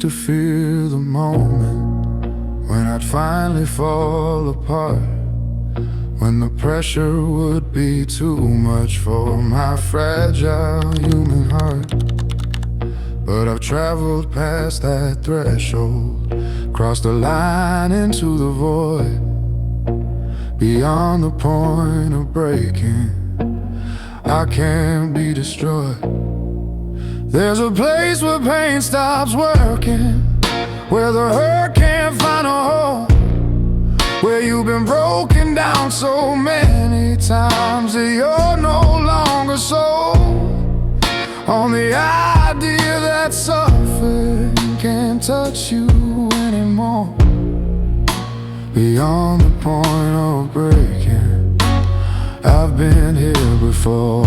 to fear the moment when I'd finally fall apart, when the pressure would be too much for my fragile human heart. But I've traveled past that threshold, crossed the line into the void, beyond the point of breaking. I can't be destroyed. There's a place where pain stops working, where the hurt can't find a home, where you've been broken down so many times that you're no longer sold on the idea that suffering can't touch you anymore. Beyond the point of breaking, I've been here before.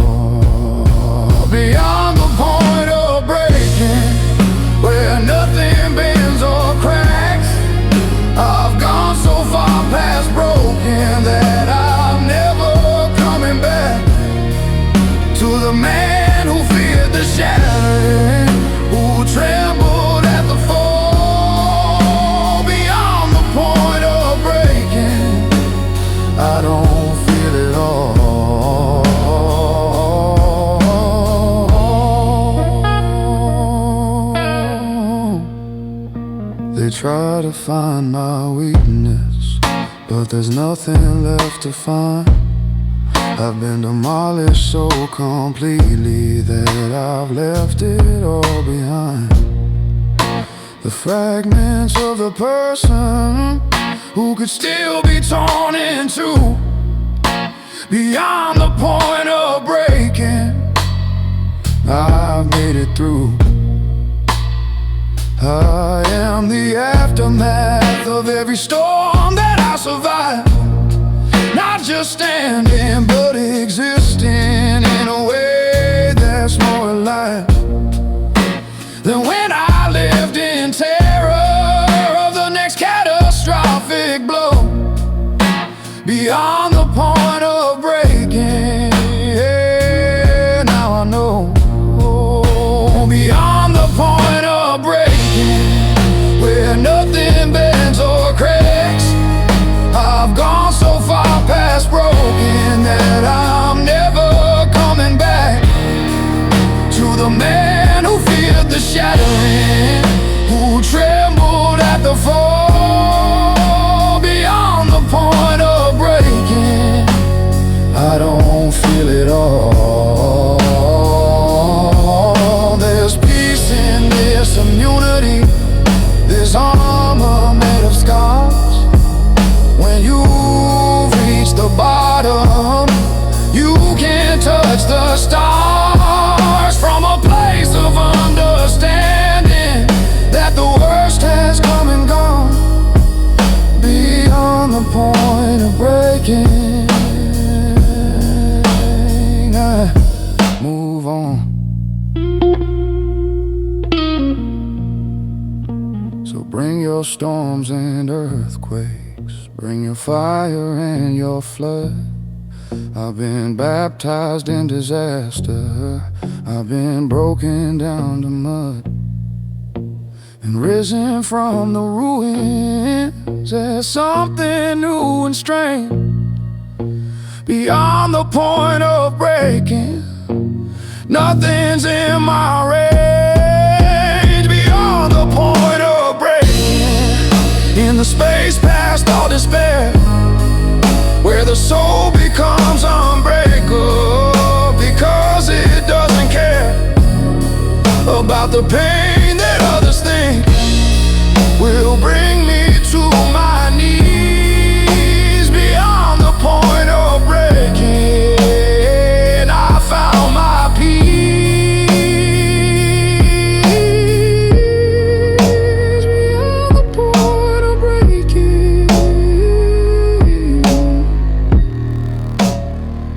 Beyond the point of breaking, where nothing bends or cracks, I've gone so far past broken that I'm never coming back to the man who feared the shattering, who trembled at the fall. Beyond the point of breaking, I don't feel it all. They try to find my weakness, but there's nothing left to find. I've been demolished so completely that I've left it all behind. The fragments of the person who could still be torn in two. Beyond the point of breaking, I've made it through. I am the aftermath of every storm that I survived. Not just standing, but existing in a way that's more alive than when I lived in terror of the next catastrophic blow. Beyond the point of breaking, yeah, now I know. Beyond the point of breaking, where nothing bends or cracks, I've gone so far past broken that I'm never coming back to the man who feared the shattering, who trembled at the fall. Beyond the point of breaking, I don't feel it all. There's peace in this immunity, this armor made of scars. When you've reached the bottom, you can touch the stars. From a place of understanding that the worst has come and gone. Beyond the point of breaking, I move on. So bring your storms and earthquakes, bring your fire and your flood. I've been baptized in disaster, I've been broken down to mud, and risen from the ruins as something new and strange. Beyond the point of breaking, nothing's in my range. Beyond the point of breaking, in the space past all despair, where the soul becomes unbreakable because it doesn't care about the pain that others think will bring me to my knees. Beyond the point of breaking, I found my peace. Beyond the point of breaking,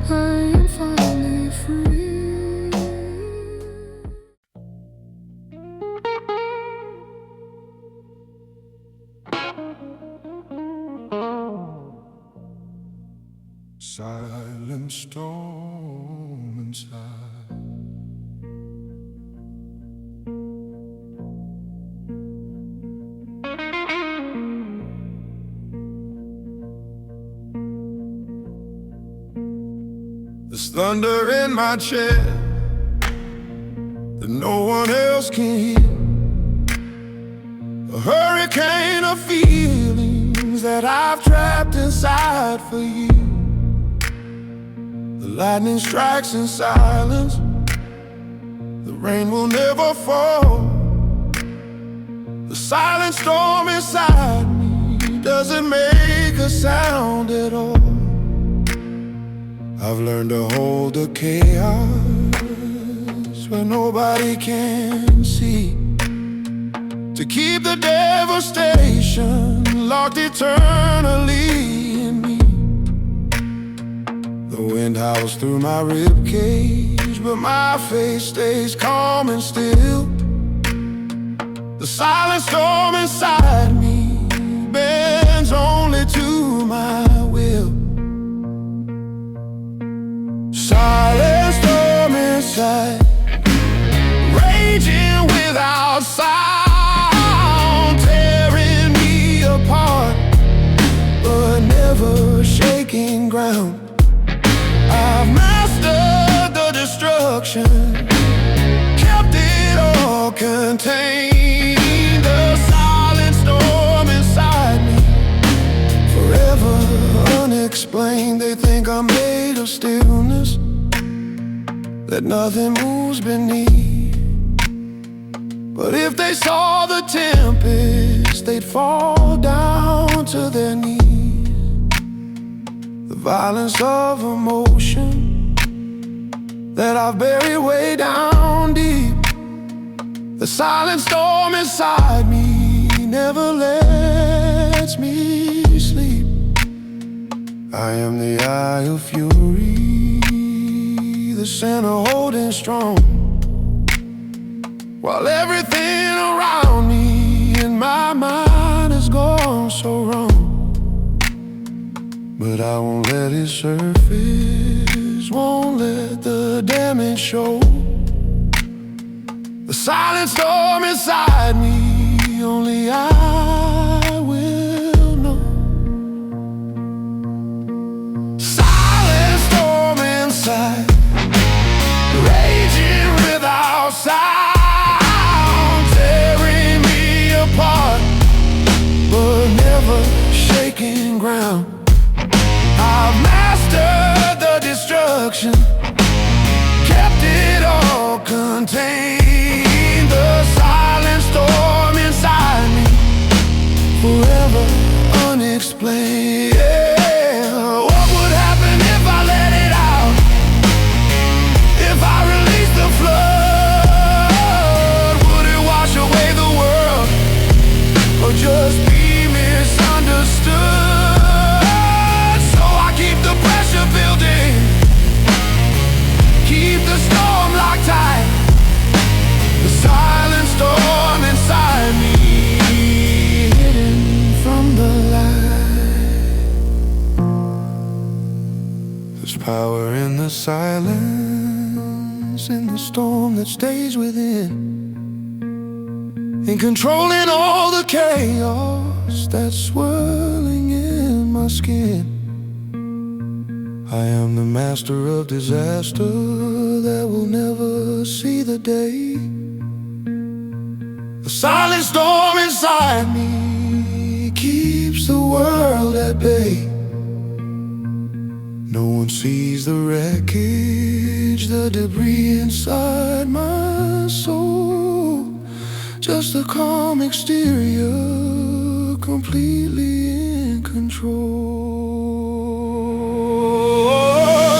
I am finally free. Silent storm inside, There's thunder in my chest that no one else can hear. A hurricane of feelings that I've trapped inside for years. The lightning strikes in silence, the rain will never fall. The silent storm inside me doesn't make a sound at all. I've learned to hold the chaos where nobody can see, to keep the devastation locked eternally in me. The wind howls through my ribcage, but my face stays calm and still. The silent storm inside me bends only to my will. Silent storm inside, raging without sound, tearing me apart, but never shaking ground. I've mastered the destruction, kept it all contained. The silent storm inside me, forever unexplained. They think I'm made of stillness, that nothing moves beneath. But if they saw the tempest, they'd fall down to their knees. The violence of emotion that I've buried way down deep. The silent storm inside me never lets me sleep. I am the eye of fury, the center holding strong, while everything around me in my mind has gone so wrong. But I won't let it surface, won't let the damage show. The silent storm inside me, only I will know. Silent storm inside, raging without sound, tearing me apart, but never shaking ground. I've mastered the destruction, kept it all contained. The silent storm inside me, forever unexplained. Yeah. What would happen if I let it out? If I release the flood, would it wash away the world, or just be misunderstood? So I keep the pressure building, keep the storm locked tight. The silent storm inside me, hidden from the light. There's power in the silence, in the storm that stays within, in controlling all the chaos that's swirling in my skin. I am the master of disaster that will never see the day. The silent storm inside me keeps the world at bay. No one sees the wreckage, the debris inside my soul. Just a calm exterior, completely in control.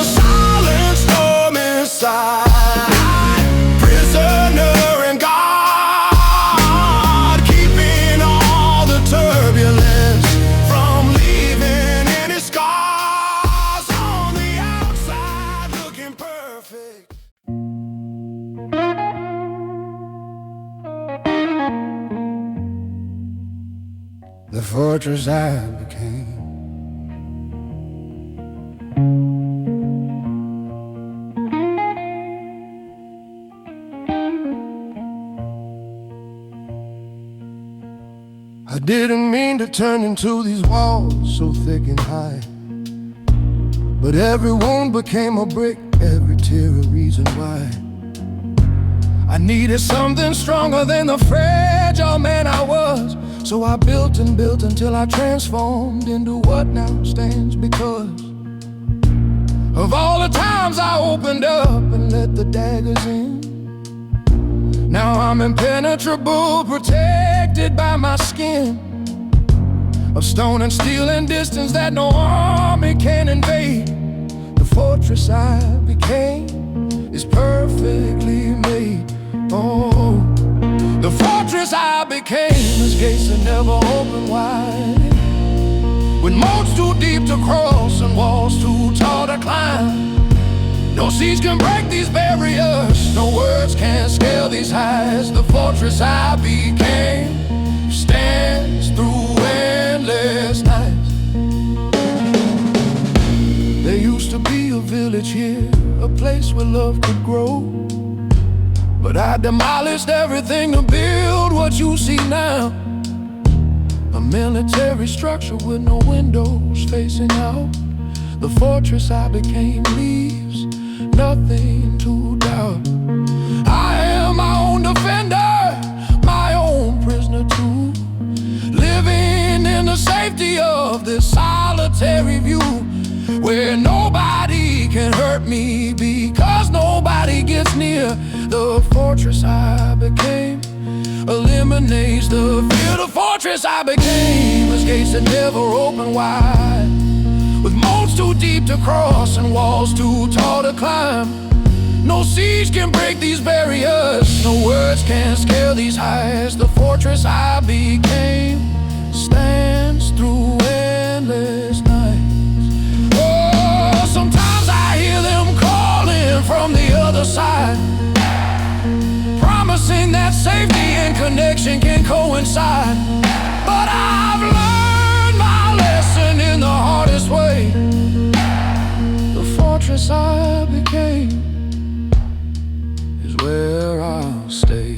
Silent storm inside, prisoner in God, keeping all the turbulence from leaving any scars on the outside, looking perfect. The fortress I became, I didn't mean to turn into these walls so thick and high, but every wound became a brick material reason why. I needed something stronger than the fragile man I was. So I built and built until I transformed into what now stands because of all the times I opened up and let the daggers in. Now I'm impenetrable, protected by my skin of stone and steel and distance that no army can invade. The fortress I became is perfectly made. Oh, the fortress I became has gates that never open wide, with moats too deep to cross and walls too tall to climb. No siege can break these barriers, no words can scale these heights. The fortress I became stands through endless nights. There used to be a village here, a place where love could grow, but I demolished everything to build what you see now. A military structure with no windows facing out. The fortress I became leaves nothing to doubt. I am my own defender, my own prisoner too, living in the safety of this solitary view, where nobody can hurt me because nobody gets near. The fortress I became eliminates the fear. The fortress I became has gates that never open wide, with moats too deep to cross and walls too tall to climb. No siege can break these barriers, no words can scale these heights. The fortress I became stands through endless nights. Oh, sometimes I hear them calling from the other side, promising that safety and connection can coincide. But I've learned my lesson in the hardest way. The fortress I became is where I'll stay.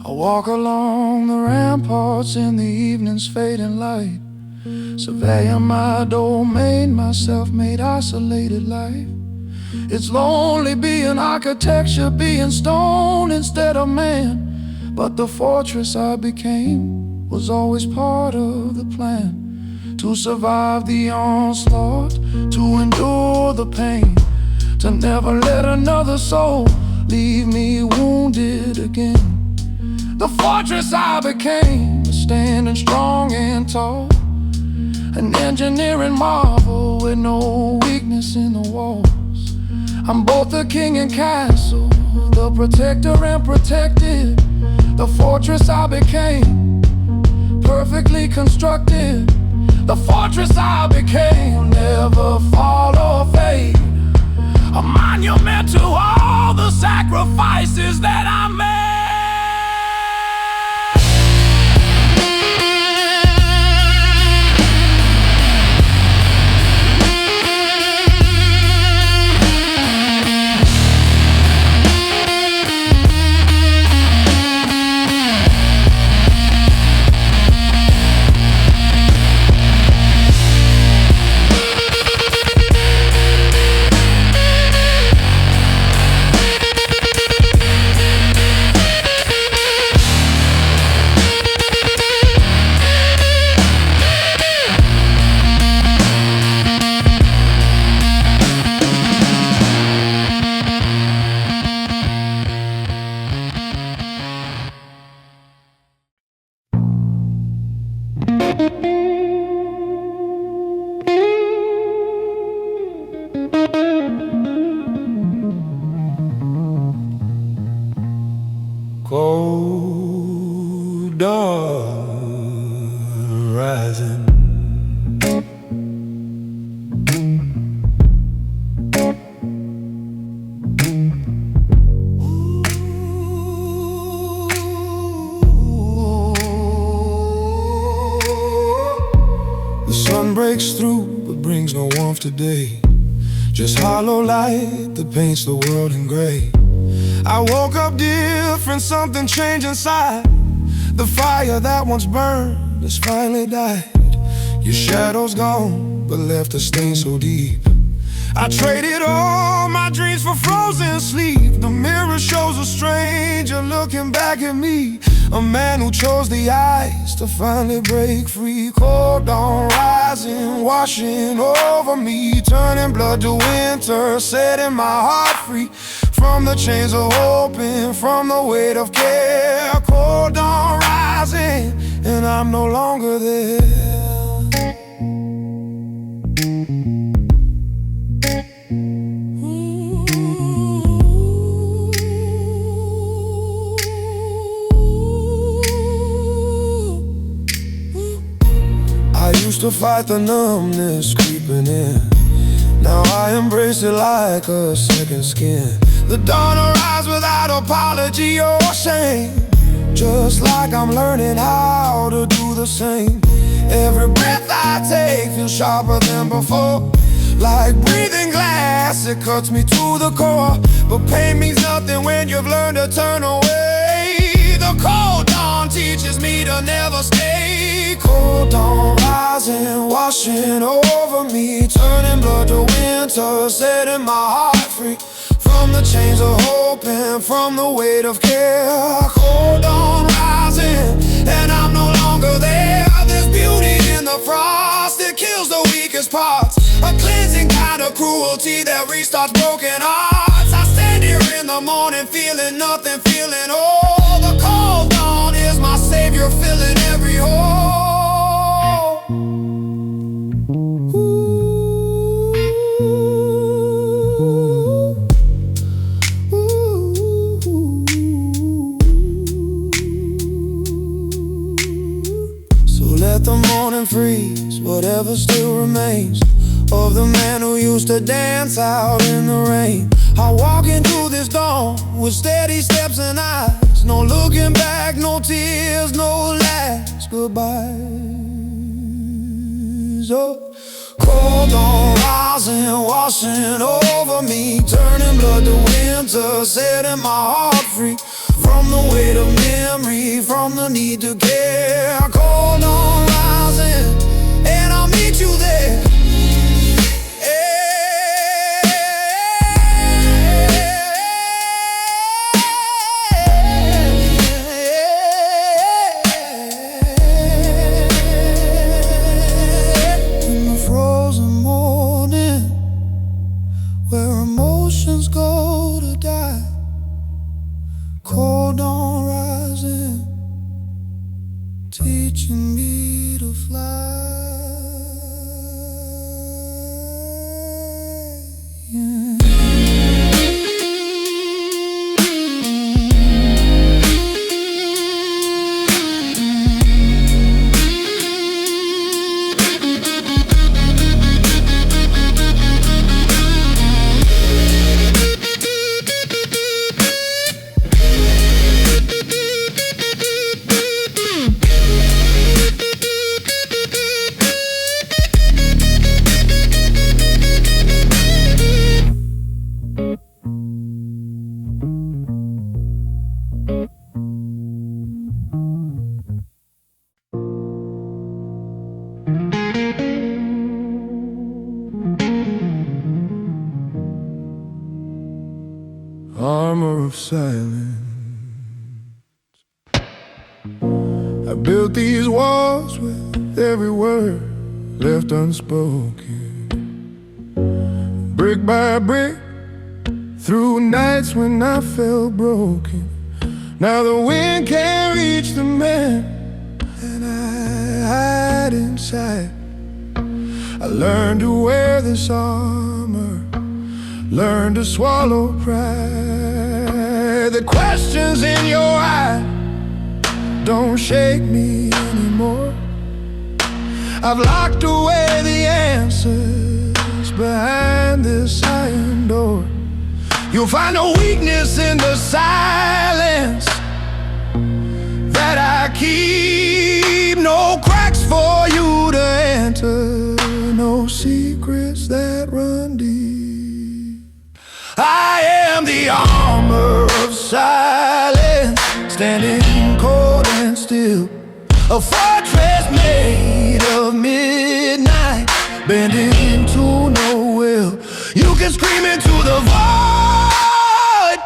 I walk along the ramparts in the evening's fading light, surveying my domain, my self-made isolated life. It's lonely being architecture, being stone instead of man. But the fortress I became was always part of the plan, to survive the onslaught, to endure the pain, to never let another soul leave me wounded again. The fortress I became is standing strong and tall, an engineering marvel with no weakness in the walls. I'm both the king and castle, the protector and protected. The fortress I became, perfectly constructed. The fortress I became will never fall or fade, a monument to all the sacrifices that I made. Cold dawn rising, the sun breaks through but brings no warmth today. just hollow light that paints the world in gray. I woke up different, something changed inside. The fire that once burned has finally died. Your shadow's gone, but left a stain so deep. I traded all my dreams for frozen sleep. The mirror shows a stranger looking back at me, a man who chose the ice to finally break free. Cold dawn rising, washing over me, turning blood to winter, setting my heart free from the chains of hope and from the weight of care. Cold dawn rising, and I'm no longer there. I used to fight the numbness creeping in. Now I embrace it like a second skin. The dawn arrives without apology or shame, just like I'm learning how to do the same. Every breath I take feels sharper than before. Like breathing glass, it cuts me to the core. But pain means nothing when you've learned to turn away. The cold dawn teaches me to never stay. Cold dawn rising, washing over me, turning blood to winter, setting my heart free from the chains of hope and from the weight of care. Cold dawn rising, and I'm no longer there. There's beauty in the frost, it kills the weakest parts, a cleansing kind of cruelty that restarts broken hearts. I stand here in the morning feeling nothing, feeling all. The cold dawn is my savior, filling every hole. Let the morning freeze whatever still remains of the man who used to dance out in the rain. I walk into this dawn with steady steps and eyes, no looking back, no tears, no last goodbyes. Oh, cold dawn rising, washing over me, turning blood to winter, setting my heart free from the weight of memory, from the need to care. Cold dawn rising, and I'll meet you there. In the frozen morning, where emotions go to die. Cold dawn rising, teaching me to fly. Yeah. Armor of silence, I built these walls with every word left unspoken, brick by brick, through nights when I felt broken. Now the wind can't reach the man, and I hide inside. I learned to wear this armor, learn to swallow pride. The questions in your eye don't shake me anymore. I've locked away the answers behind this iron door. You'll find no weakness in the silence that I keep, no cracks for you to enter, no secrets that run deep. the armor of silence, standing cold and still. A fortress made of midnight, bending to no will. You can scream into the void,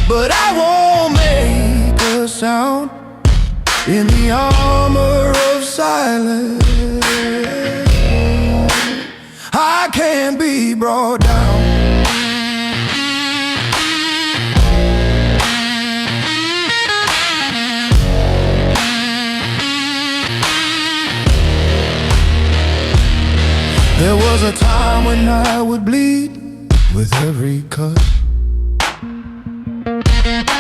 but I won't make a sound in the armor of silence. I can't be brought down. There was a time when I would bleed with every cut,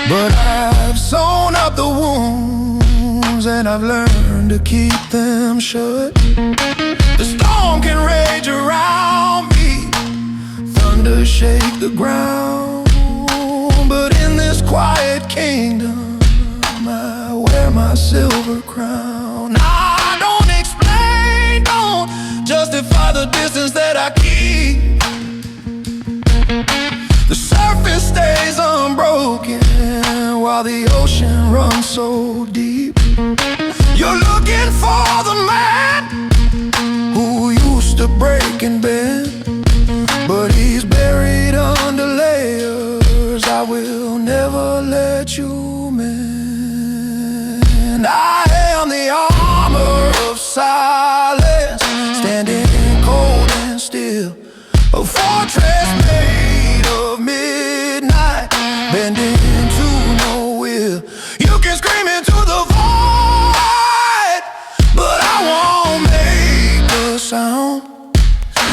but I've sewn up the wounds and I've learned to keep them shut. The storm can rage around me, thunder shake the ground, but in this quiet kingdom I wear my silver crown. I don't explain, don't justify the distance that I keep. The surface stays unbroken while the ocean runs so deep. You're looking for the man who used to break and bend, but he's buried under layers I will never let you mend. I am the armor of silence, standing cold and still. A fortress made of midnight, bending to no will. You can scream into the void, but I won't make a sound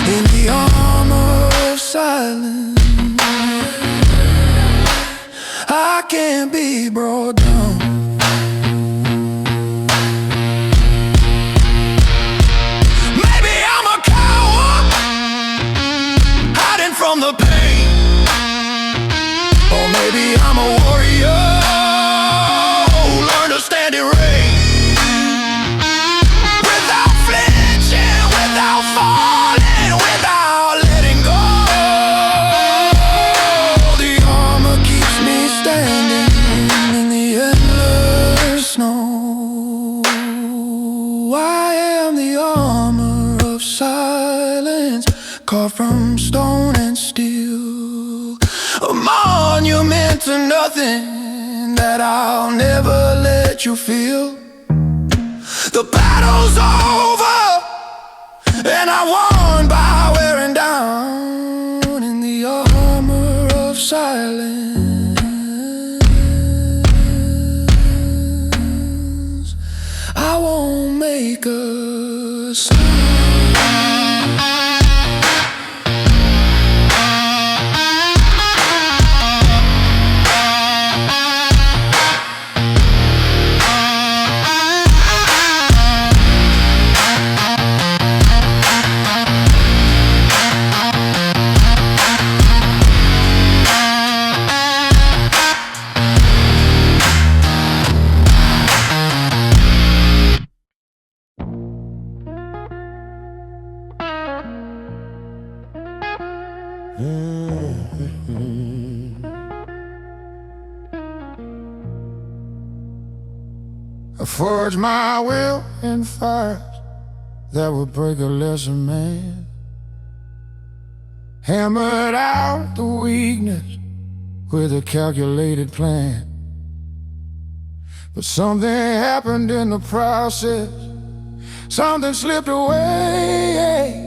in the armor of silence. I can't be brought down. Maybe I'm a coward, hiding from the pain, or maybe I'm a warrior who learned to stand in rain. Without flinching, without falling, without letting go, the armor keeps me standing in the endless snow. I am the armor of silence, carved from stone and steel, a monument to nothing that I'll never let you feel. The battle's over, and I won by wearing down in the armor of silence. I won't make a sound. I forged my will in fires that would break a lesser man, hammered out the weakness with a calculated plan. But something happened in the process, something slipped away.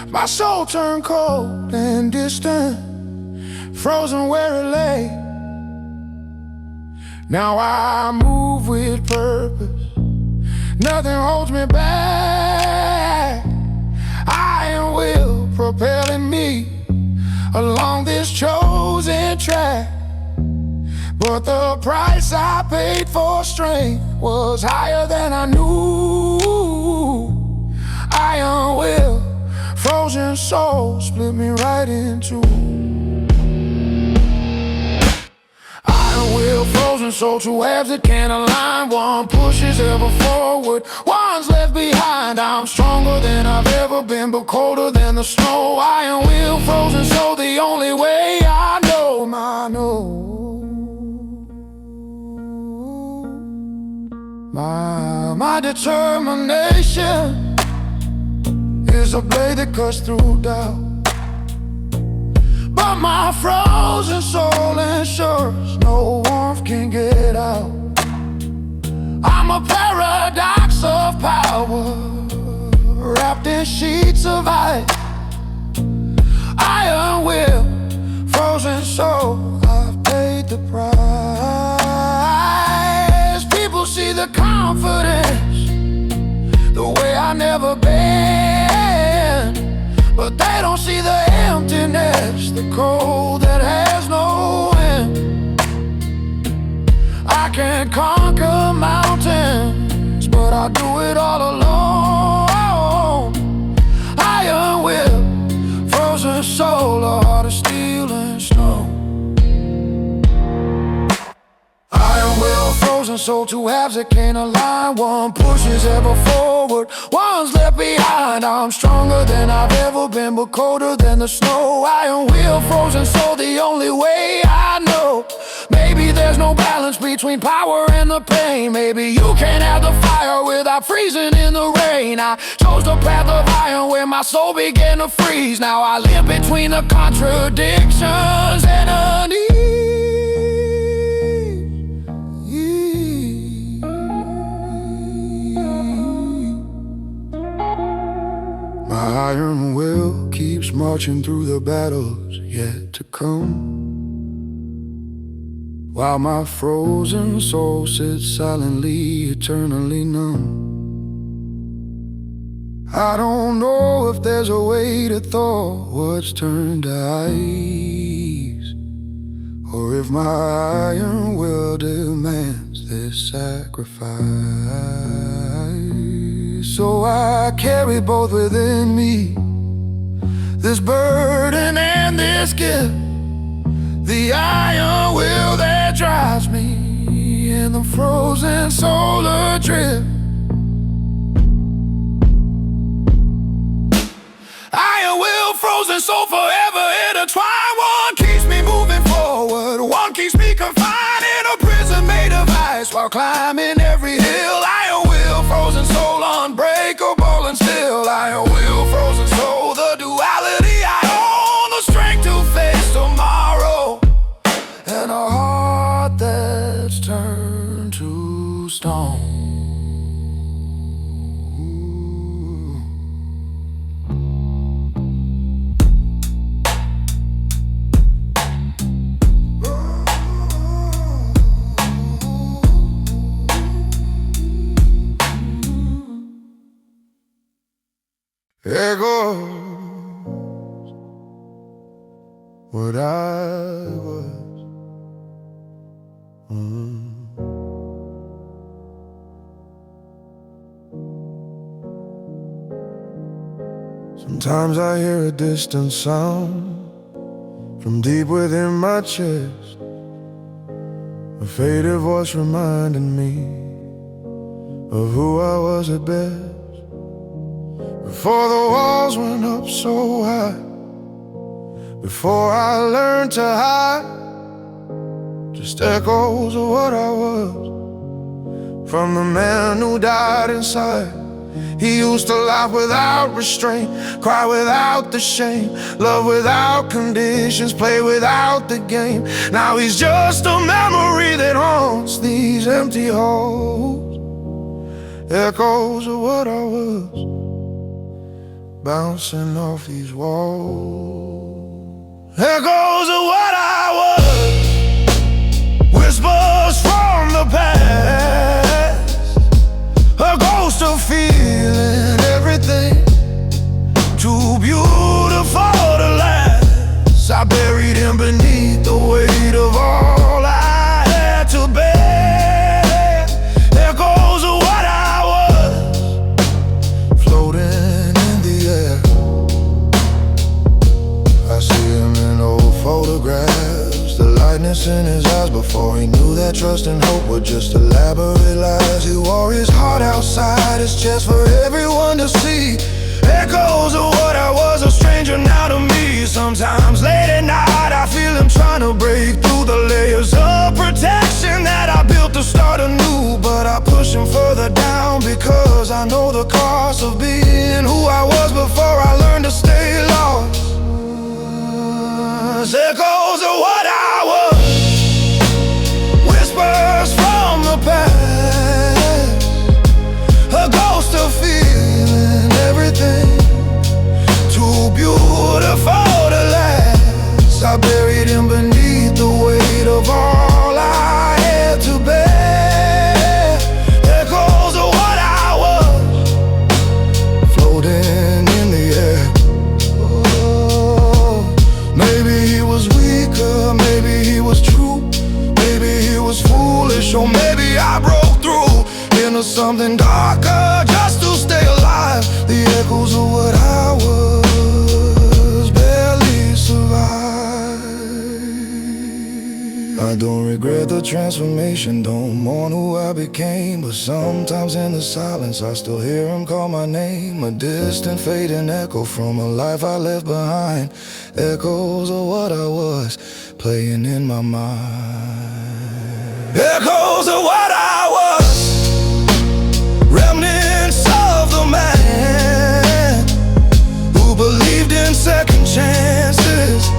My soul turned cold and distant, frozen where it lay. Now I move with purpose, nothing holds me back. Iron will propelling me along this chosen track. But the price I paid for strength was higher than I knew. Iron will, frozen soul, split me right in two. Iron will, frozen frozen soul, two halves that can't align. One pushes ever forward, one's left behind. I'm stronger than I've ever been, but colder than the snow. Iron will, frozen soul, the only way I know. My determination is a blade that cuts through doubt. But my frozen soul ensures no warmth can get out. I'm a paradox of power, wrapped in sheets of ice. Iron will, frozen soul, I've paid the price. People see the confidence, the way I never been, but they don't see the emptiness, the cold that has no end. I can conquer mountains, but I do it all alone. Iron will, frozen soul, a heart of steel and stone. Iron will, frozen soul, two halves that can't align. One pushes ever forward, one's left behind. I'm stronger than I've ever been, but colder than the snow. Iron will, frozen soul, the only way I know. Maybe there's no balance between power and the pain. Maybe you can't have the fire without freezing in the rain. I chose the path of iron where my soul began to freeze. Now I live between the contradictions and unease. My iron will keeps marching through the battles yet to come, while my frozen soul sits silently, eternally numb. I don't know if there's a way to thaw what's turned to ice, or if my iron will demands this sacrifice. So I carry both within me, this burden and this gift, the iron will that drives me, and the frozen soul adrift. Iron will, frozen soul, forever intertwined. One keeps me moving forward, one keeps me confined in a prison made of ice while climbing every hill. Iron will, frozen soul, unbreakable and still. Iron will, frozen soul, the duality I own, the strength to face tomorrow, and a heart that's turned to stone. There goes what I was. Sometimes I hear a distant sound from deep within my chest, a faded voice reminding me of who I was at best. Before the walls went up so high, before I learned to hide, just echoes of what I was, from the man who died inside. He used to laugh without restraint, cry without the shame, love without conditions, play without the game. Now he's just a memory that haunts these empty halls, echoes of what I was, bouncing off these walls. Echoes of what I was, whispers from the past, a ghost of feeling everything too beautiful to last. I buried him beneath the weight of all I had to bear. Echoes of what I was, floating in the air. I see him in old photographs, the lightness in his eyes before he knew that trust trust and hope were just elaborate lies. He wore his heart outside his chest for everyone to see. Echoes of what I was, a stranger now to me. Sometimes late at night I feel him trying to break through the layers of protection that I built to start anew. But I push him further down because I know the cost of being who I was before I learned to stay lost. Echoes of what I was, whispers from the past, a ghost of feeling everything too beautiful to last. I buried him beneath the weight of all I had to bear. Echoes of what I was, floating in the air. Maybe he was weaker, maybe he was true, maybe he was foolish, or maybe I broke through into something darker just to stay alive. The echoes of what I was barely survive. I don't regret the transformation, don't mourn who I became, but sometimes in the silence I still hear him call my name. A distant fading echo from a life I left behind. Echoes of what I was, playing in my mind. Echoes of what I was, remnants of the man who believed in second chances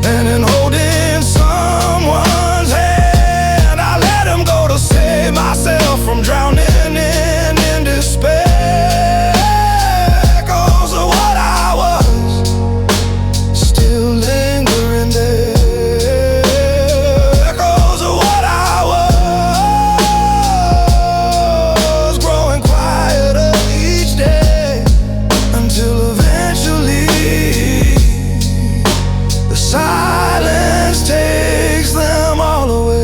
and in holding someone's hand. I let him go to save myself from drowning in despair. Echoes of what I was, still lingering there. Echoes of what I was, growing quieter each day, until eventually the silence takes them all away.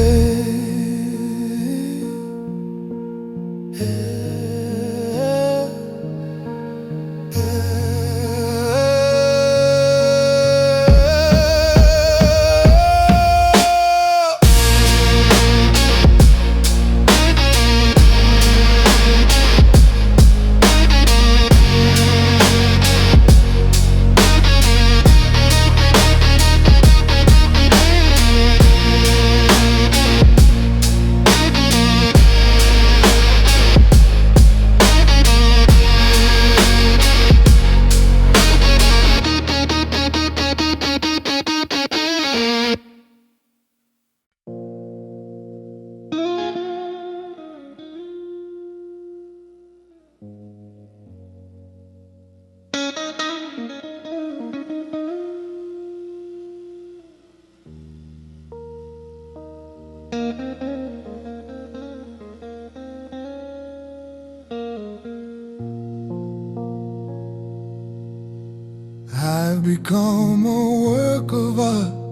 I've become a work of art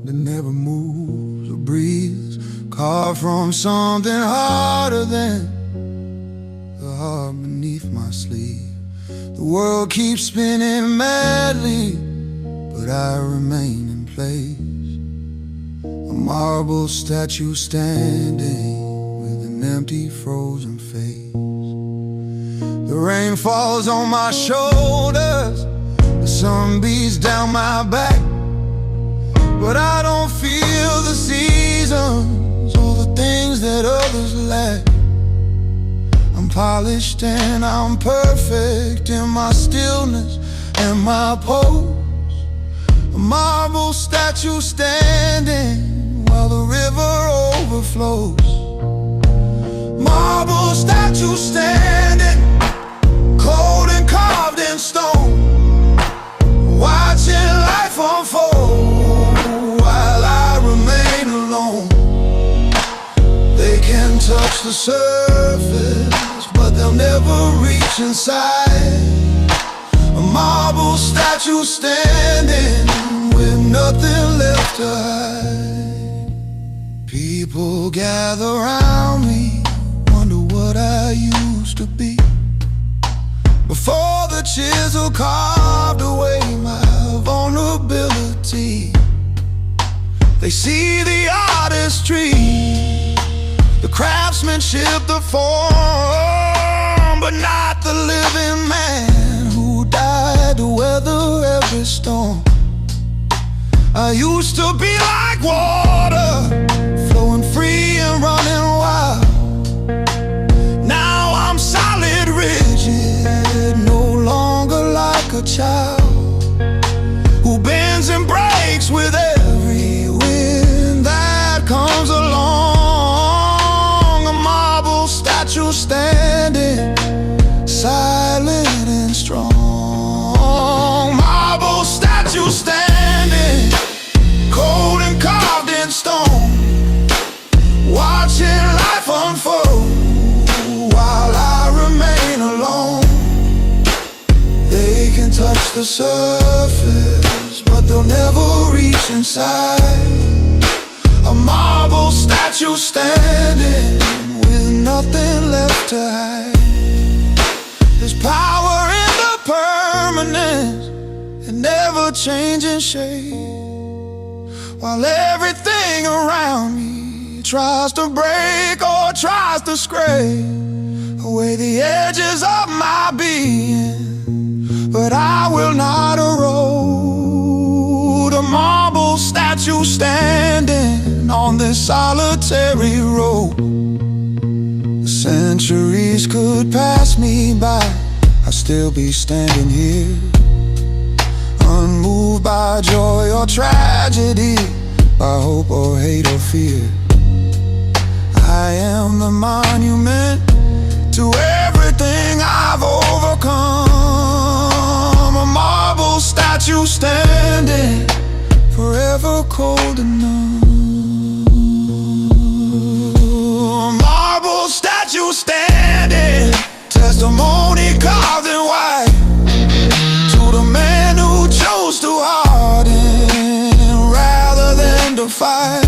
that never moves or breathes, carved from something harder than the heart beneath my sleeve. The world keeps spinning madly, but I remain in place, a marble statue standing with an empty frozen face. The rain falls on my shoulders, the sun beats down my back, but I don't feel the seasons or the things that others lack. I'm polished and I'm perfect in my stillness and my pose, a marble statue standing while the river overflows. Marble statue standing, cold and carved in stone, watching life unfold while I remain alone. They can touch the surface, but they'll never reach inside. A marble statue standing with nothing left to hide. People gather around me, wonder what I used to be, before the chisel carved away my vulnerability. They see the artistry The craftsmanship, the form, but not the living man who died to weather every storm. I used to be like water, flowing free and running wild. Now I'm solid, rigid, no longer like a child who bends and breaks with every wind that comes along. A marble statue standing, silent and strong. Marble statue standing, cold and carved in stone, watching life unfold while I remain alone. They can touch the surface, but they'll never reach inside. A marble statue standing with nothing left to hide. There's power in the permanence and never changing shape, while everything around me tries to break or tries to scrape away the edges of my being. But I will not erode. A marble statue standing on this solitary road. The centuries could pass me by, I'd still be standing here, unmoved by joy or tragedy, by hope or hate or fear. I am the monument to everything I've overcome. A marble statue standing, forever cold and numb. A marble statue standing, testimony carved in white to the man who chose to harden rather than to fight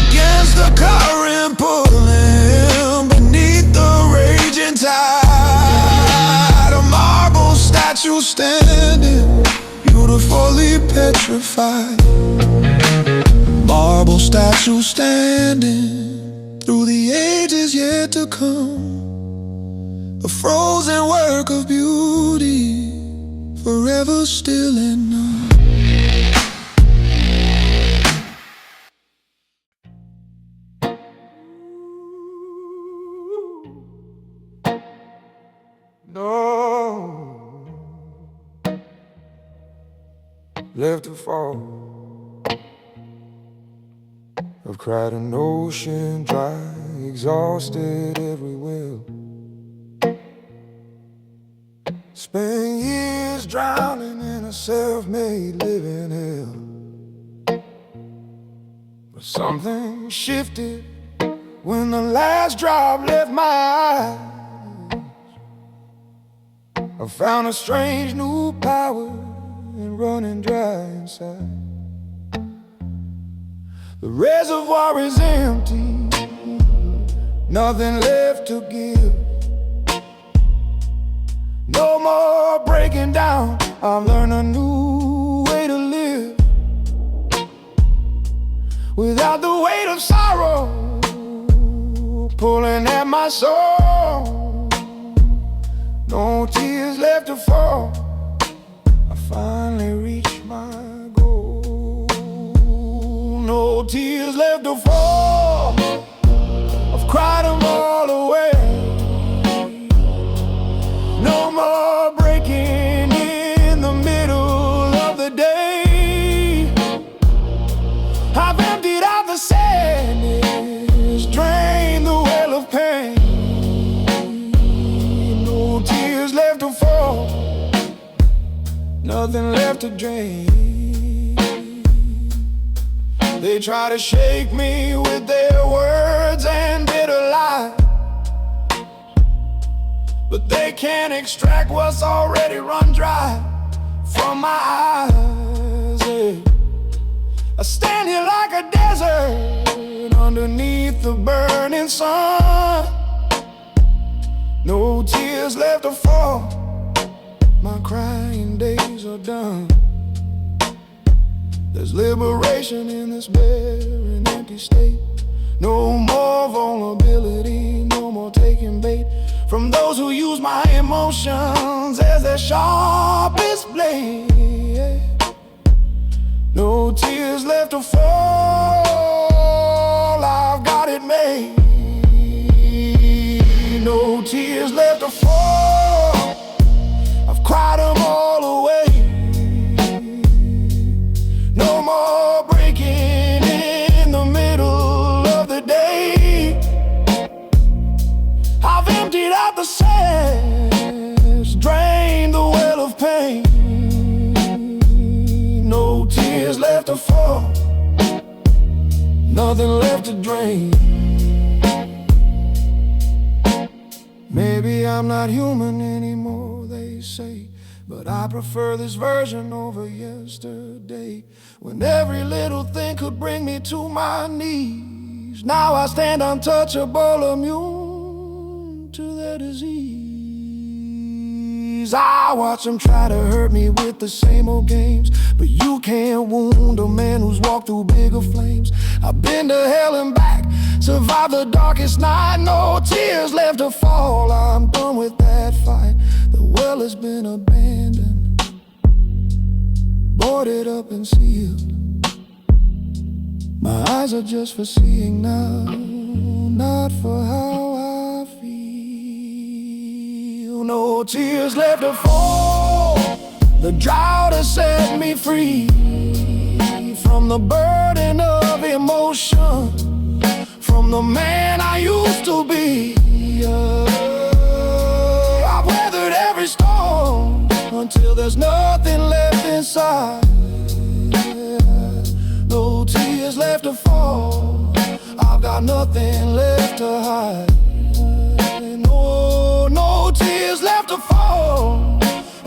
against the current pulling beneath the raging tide. A marble statue standing, beautifully petrified. Marble statue standing through the ages yet to come. A frozen work of beauty, forever still and numb. No, left to fall. I've cried an ocean dry, exhausted every will. Spent years drowning in a self-made living hell. But something shifted when the last drop left my eyes. I found a strange new power in running dry inside. The reservoir is empty, nothing left to give. No more breaking down, I've learned a new way to live. Without the weight of sorrow pulling at my soul, no tears left to fall. I finally reached my goal. No tears left to fall. I've cried them all away. No more breaking in the middle of the day. I've emptied out the sadness, drained the well of pain. No tears left to fall, nothing left to drain. They try to shake me with their words and bitter lies, but they can't extract what's already run dry from my eyes. I stand here like a desert underneath the burning sun. No tears left to fall, my crying days are done. There's liberation in this bare and empty state. No more vulnerability, no more taking bait from those who use my emotions as their sharpest blade. No tears left to fall, I've got it made. No tears left to fall, I've cried them all away. No more breaking in the middle of the day. I've emptied out the sands, drained the well of pain. No tears left to fall, nothing left to drain. Maybe I'm not human anymore, they say, but I prefer this version over yesterday, when every little thing could bring me to my knees. Now I stand untouchable, immune to their disease. I watch them try to hurt me with the same old games, but you can't wound a man who's walked through bigger flames. I've been to hell and back, survived the darkest night. No tears left to fall, I'm done with that fight. The well has been abandoned, boarded up and sealed. My eyes are just for seeing now, not for how I feel. No tears left to fall, the drought has set me free from the burden of emotion, from the man I used to be. I've weathered every storm until there's nothing left inside. No tears left to fall, I've got nothing left to hide. No tears left to fall,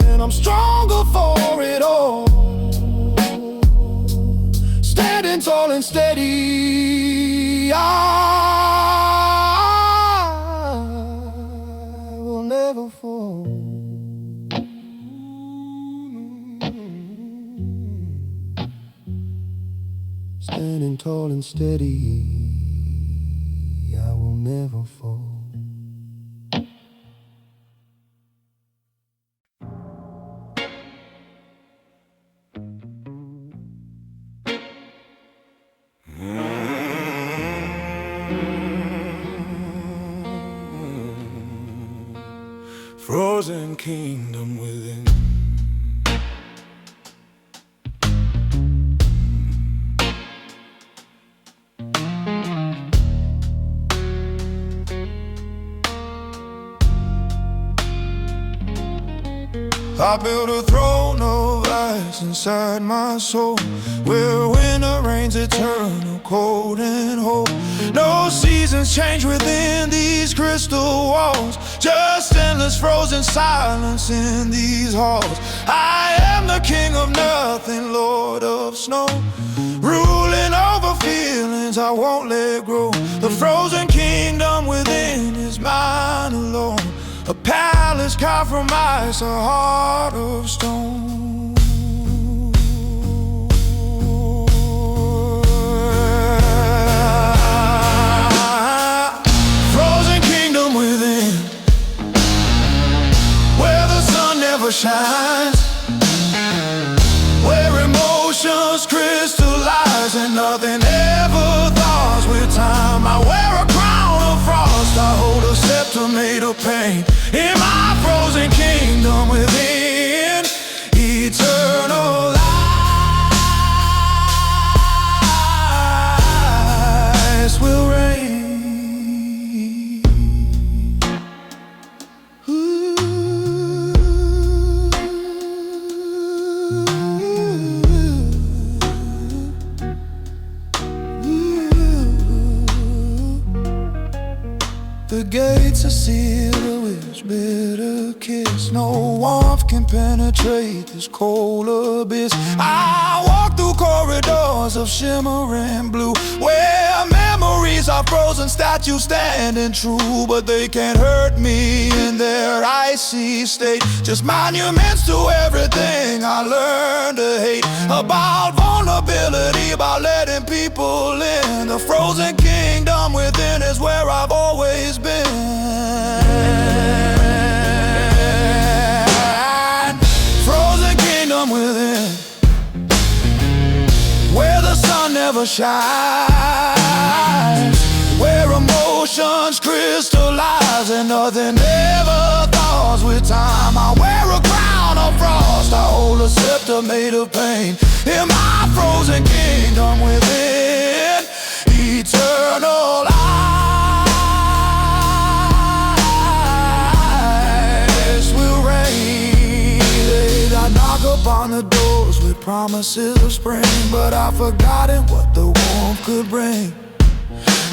and I'm stronger for it all. Standing tall and steady, I will never fall. Standing tall and steady, I will never fall. Frozen kingdom within. I built a throne of ice inside my soul, where winter reigns eternal, cold and whole. No seasons change within these crystal walls, just endless frozen silence in these halls. I am the king of nothing, lord of snow, ruling over feelings I won't let grow. The frozen kingdom within is mine alone, a palace carved from ice, a heart of stone. Frozen kingdom within, where the sun never shines, where emotions crystallize and nothing ever thaws with time. I wear a crown of frost, I hold a scepter made of pain. In my frozen kingdom within, eternal lies will reign. Ooh. The gates are sealed with bitter kiss. No warmth can penetrate this cold abyss. I walk through corridors of shimmering blue, where memories are frozen statues standing true. But they can't hurt me in their icy state, just monuments to everything I learned to hate about vulnerability accountability by letting people in. The frozen kingdom within is where I've always been. Frozen kingdom within, where the sun never shines, where emotions crystallize and nothing ever thaws with time. I wear a crown of frost, I hold a scepter made of pain. In my frozen kingdom within, eternal eyes will reign. I knock upon the doors with promises of spring, but I've forgotten what the warmth could bring.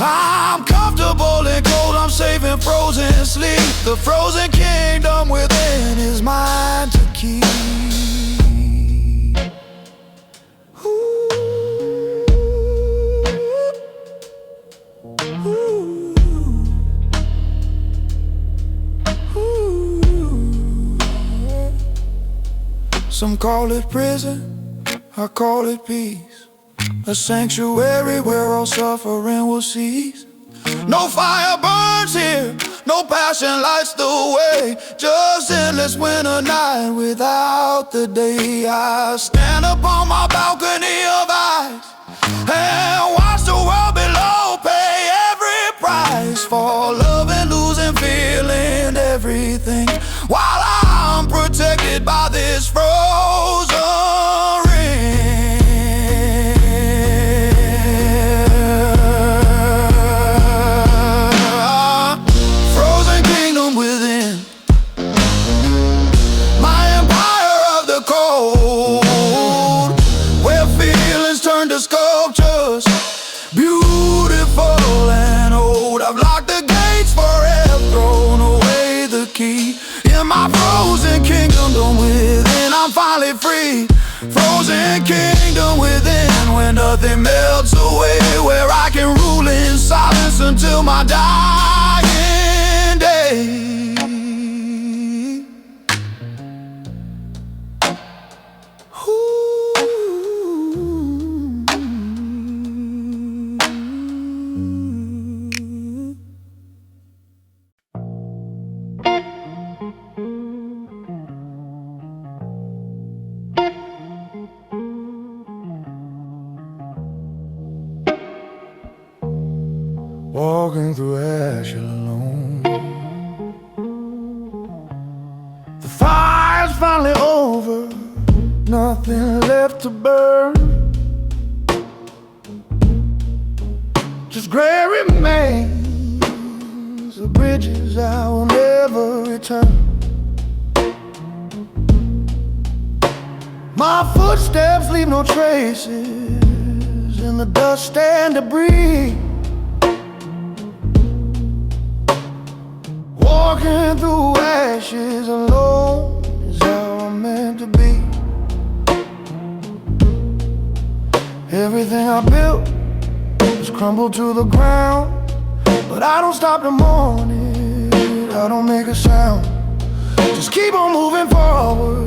I'm comfortable and cold, I'm safe in frozen sleep. The frozen kingdom within is mine to keep. Some call it prison, I call it peace, a sanctuary where all suffering will cease. No fire burns here, no passion lights the way, just endless winter night without the day. I stand upon my balcony of ice and watch the world below pay every price for love and losing, feeling everything, while I'm protected by this frozen ring. Frozen kingdom within, my empire of the cold, where feelings turn to sculptures, beautiful and old. I've locked the gates forever, thrown away the key. In my frozen kingdom within, I'm finally free. Frozen kingdom within, where nothing melts away, where I can rule in silence until my dying day. Walking through ash alone, the fire's finally over, nothing left to burn, just gray remains of bridges I will never return. My footsteps leave no traces in the dust and debris. Walking through ashes alone is how I'm meant to be. Everything I built has crumbled to the ground, but I don't stop to mourn it, I don't make a sound. Just keep on moving forward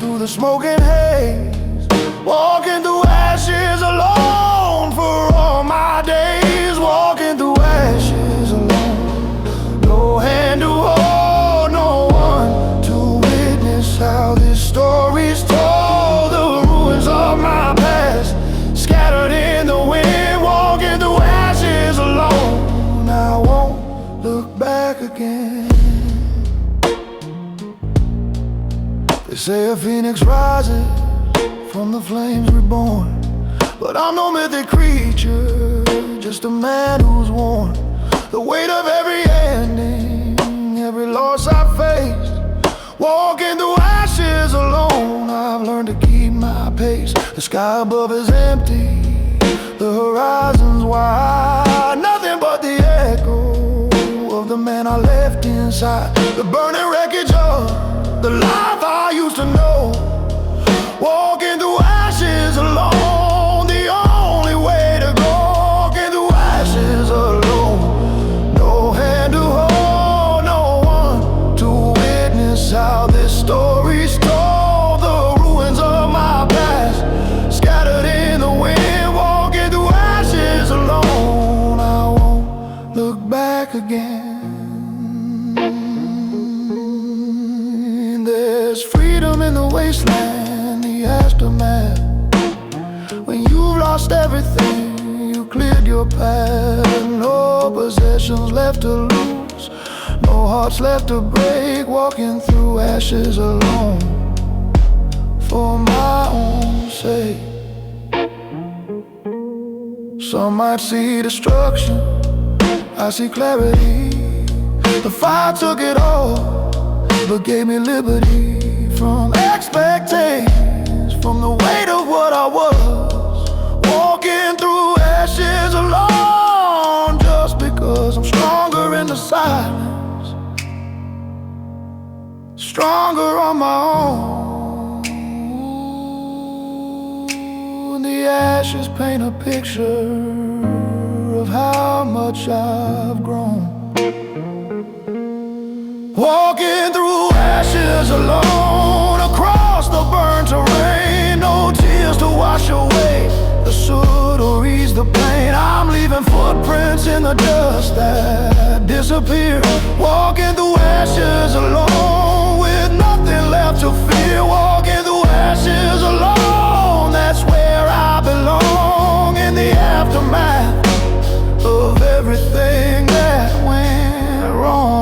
through the smoke and haze. Walking through ashes alone for all my days. Walking through ashes alone, no hand to hold, no one to witness how this story's told. The ruins of my past scattered in the wind. Walking through ashes alone, I won't look back again. They say a phoenix rises from the flames reborn, but I'm no mythic creature, just a man who's worn the weight of every ending, every loss I faced. Walking through ashes alone, I've learned to keep my pace. The sky above is empty, the horizon's wide, nothing but the echo of the man I left inside. The burning wreckage of the life I used to know. Walking through ashes alone, the only way to go. Walking through ashes alone, no hand to hold, no one to witness how this story's told. The ruins of my past scattered in in the wasteland, the aftermath. When you've lost everything, you cleared your path. No possessions left to lose, no hearts left to break. Walking through ashes alone, for my own sake. Some might see destruction, I see clarity. The fire took it all, but gave me liberty from expectations, from the weight of what I was. Walking through ashes alone, just because I'm stronger in the silence, stronger on my own. The ashes paint a picture of how much I've grown. Walking through ashes alone, across the burnt terrain. No tears to wash away the soot or ease the pain. I'm leaving footprints in the dust that disappear. Walking through ashes alone, with nothing left to fear. Walking through ashes alone, that's where I belong. In the aftermath of everything that went wrong.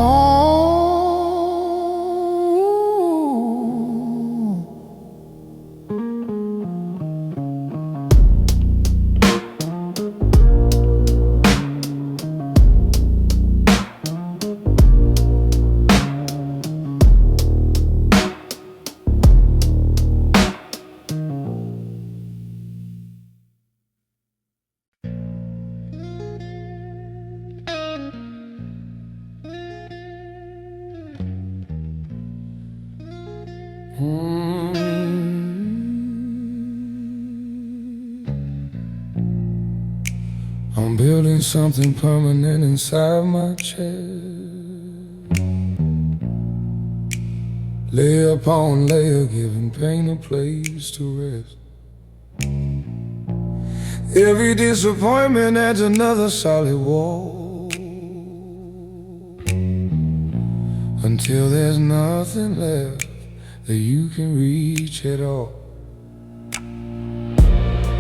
I'm building something permanent inside my chest. Layer upon layer, giving pain a place to rest. Every disappointment adds another solid wall, until there's nothing left that you can reach at all.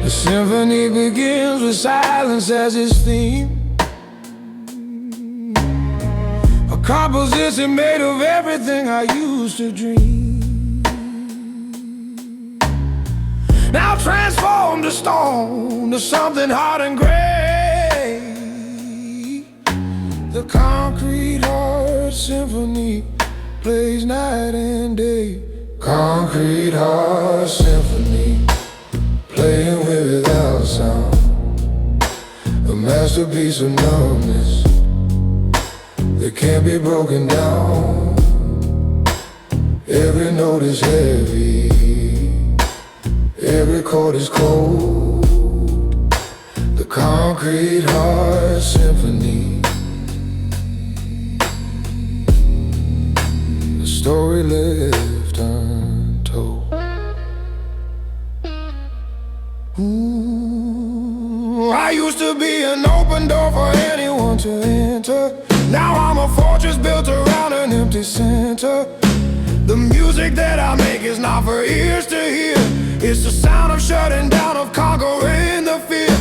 The symphony begins with silence as its theme, a composition made of everything I used to dream, now transformed to stone, to something hard and gray. The concrete heart symphony plays night and day. Concrete heart symphony, playing without sound, a masterpiece of numbness that can't be broken down. Every note is heavy, every chord is cold. The concrete heart symphony, the story left untold. I used to be an open door for anyone to enter. Now I'm a fortress built around an empty center. The music that I make is not for ears to hear. It's the sound of shutting down, of conquering the fear,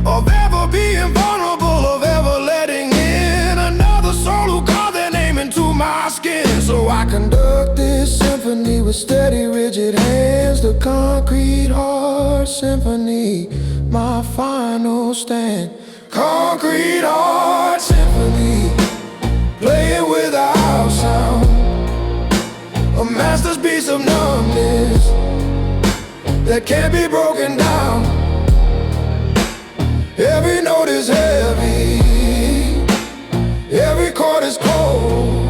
of ever being vulnerable, of ever letting in another soul who called their name into my skin. So I conduct this symphony with steady, rigid hands. The concrete heart symphony, my final stand. Concrete heart symphony, playing without sound, a masterpiece of numbness that can't be broken down. Every note is heavy, every chord is cold.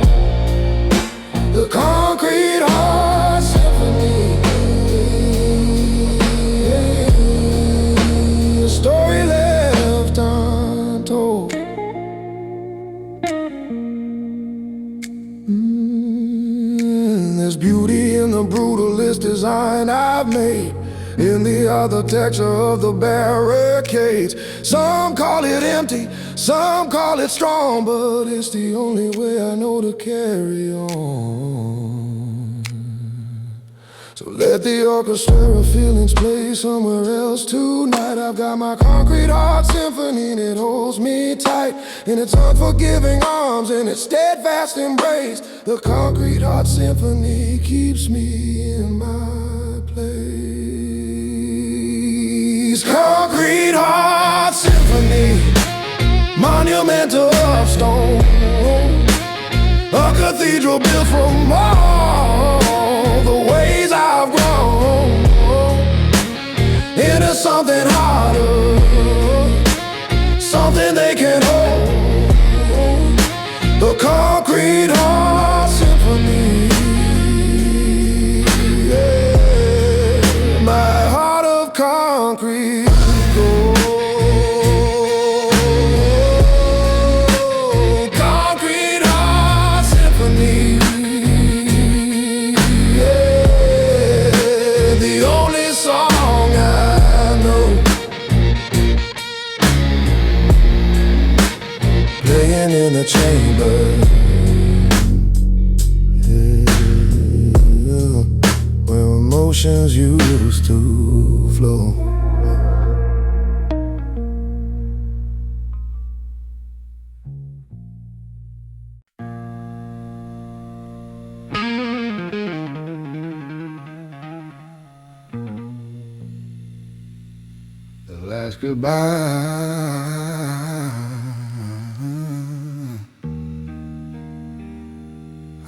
The concrete heart symphony, a story left untold. There's beauty in the brutalist design I've made, in the architecture of the barricades. Some call it empty, some call it strong, but it's the only way I know to carry on. So let the orchestra of feelings play somewhere else tonight. I've got my concrete heart symphony and it holds me tight in its unforgiving arms and its steadfast embrace. The concrete heart symphony keeps me in my place. Concrete heart symphony, monumental of stone, a cathedral built from all the ways I've grown into something harder, something they can hold. The concrete heart symphony, yeah. My heart of concrete gold. Concrete heart symphony, yeah. The only song I know, playing in the chamber, yeah, where emotions used to flow. The last goodbye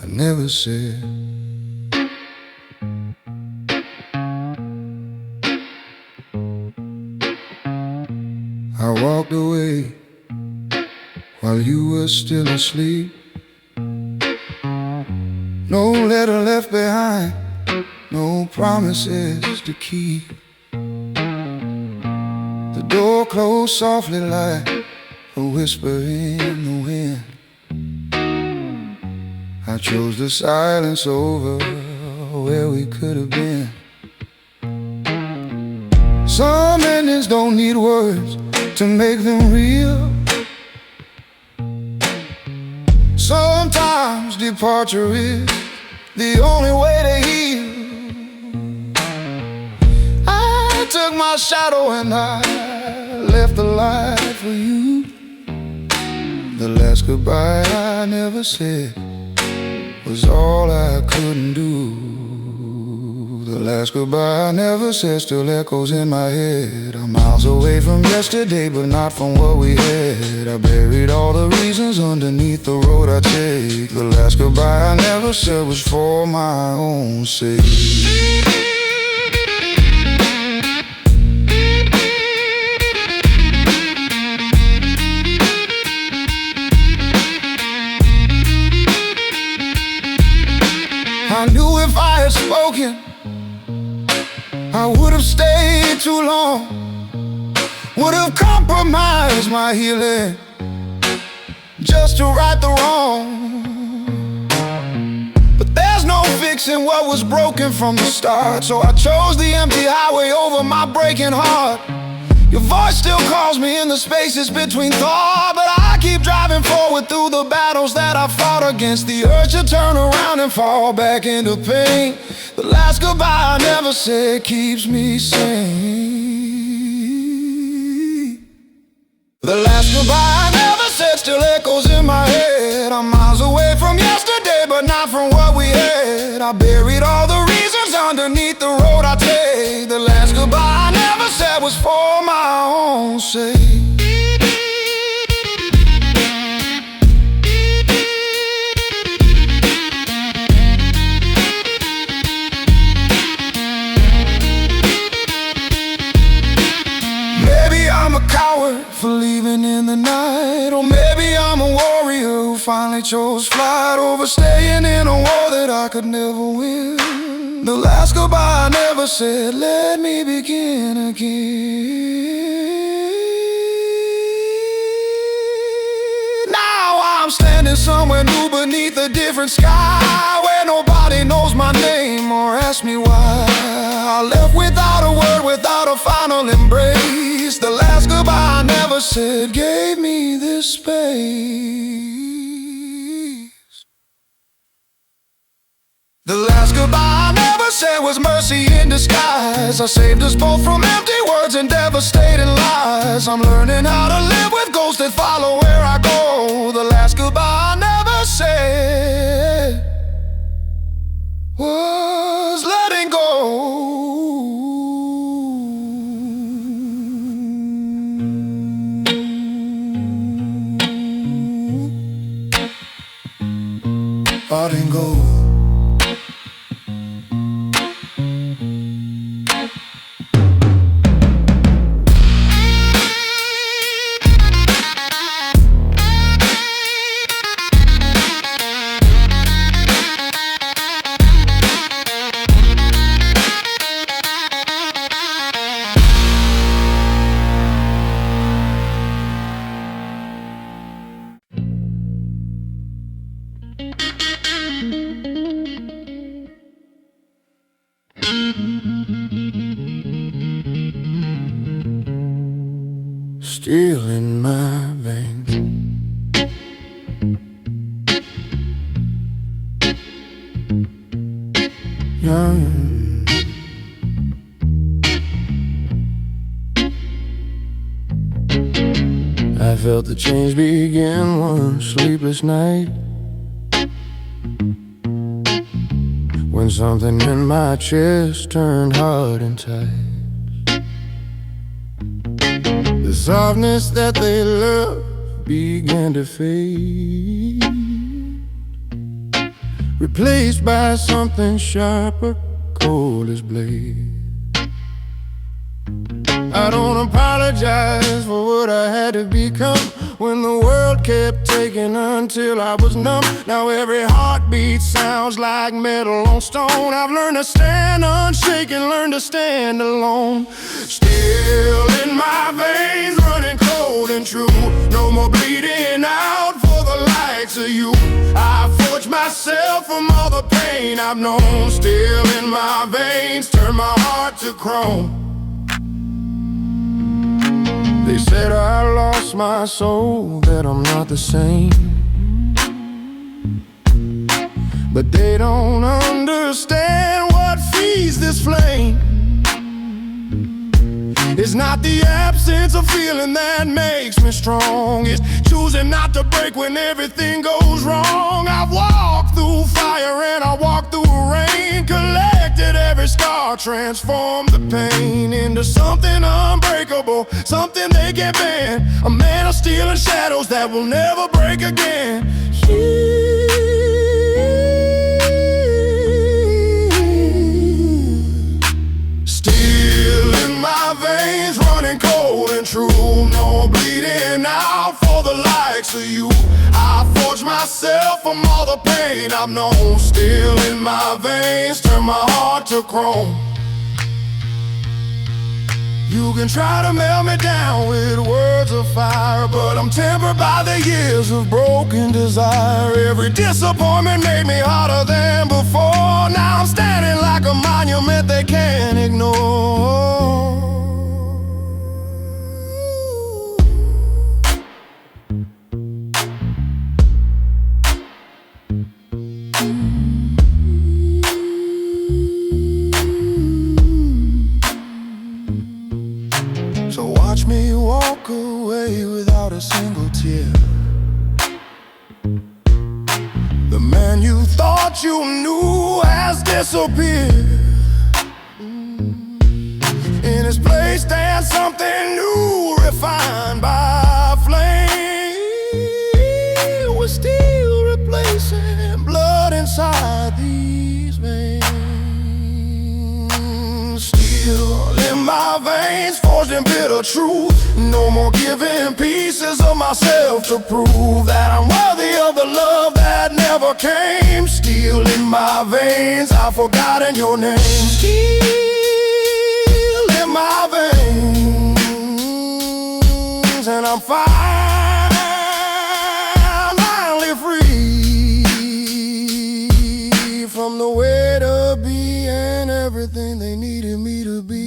I never said. I walked away while you were still asleep. No letter left behind, no promises to keep. The door closed softly like a whisper in the wind. I chose the silence over where we could have been. Some endings don't need words to make them real. Sometimes departure is the only way to heal. I took my shadow and I left the light for you. The last goodbye I never said was all I couldn't do. The last goodbye I never said still echoes in my head. I'm miles away from yesterday, but not from what we had. I buried all the reasons underneath the road I take. The last goodbye I never said was for my own sake. I knew if I had spoken, I would have stayed too long, would have compromised my healing just to right the wrong. But there's no fixing what was broken from the start, so I chose the empty highway over my breaking heart. Your voice still calls me in the spaces between thought, but I keep driving forward through the battles that I fought against. The urge to turn around and fall back into pain. The last goodbye I never said keeps me sane. The last goodbye I never said still echoes in my head. I'm miles away from yesterday, but not from what we had. I buried all the reasons underneath the road I take. The last goodbye I never said was for my own sake. Maybe I'm a coward for leaving in the night, or maybe I'm a warrior who finally chose flight over staying in a war that I could never win. The last goodbye I never said, let me begin again. Now I'm standing somewhere new beneath a different sky, where nobody knows my name or asks me why. I left without a word, without a final embrace. The last goodbye I never said gave me this space. The last goodbye I never said said was mercy in disguise. I saved us both from empty words and devastating lies. I'm learning how to live with ghosts that follow where I go. The last goodbye I never said was letting go. Letting go. Still in my veins. Young. I felt the change begin one sleepless night, when something in my chest turned hard and tight. The softness that they love began to fade, replaced by something sharper, cold as blade. I don't apologize for what I had to become, when the world kept taking until I was numb. Now every heartbeat sounds like metal on stone. I've learned to stand unshaken, learned to stand alone. Still in my veins, running cold and true. No more bleeding out for the likes of you. I forged myself from all the pain I've known. Still in my veins, turn my heart to chrome. They said I lost my soul, that I'm not the same, but they don't understand what feeds this flame. It's not the absence of feeling that makes me strong. It's choosing not to break when everything goes wrong. I've walked through fire and I walked through rain, collected every scar, transformed the pain into something unbreakable, something they can't bend. A man of steel and shadows that will never break again. Still in my veins, running cold and true. No bleeding out for the likes of you. I forged myself from all the pain I've known. Still in my veins, turn my heart to chrome. You can try to melt me down with words of fire, but I'm tempered by the years of broken desire. Every disappointment made me harder than before. Now I'm standing like a monument they can't ignore. So watch me walk away without a single tear. The man you thought you knew has disappeared. In his place stands something new, refined by flame. We're still replacing blood inside these veins. Still in my veins, forged in bitter truth. No more giving pieces of myself to prove that I'm worthy of the love that never came. Still in my veins, I've forgotten your name. Still in my veins, and I'm finally free from the weight of being everything they needed me to be.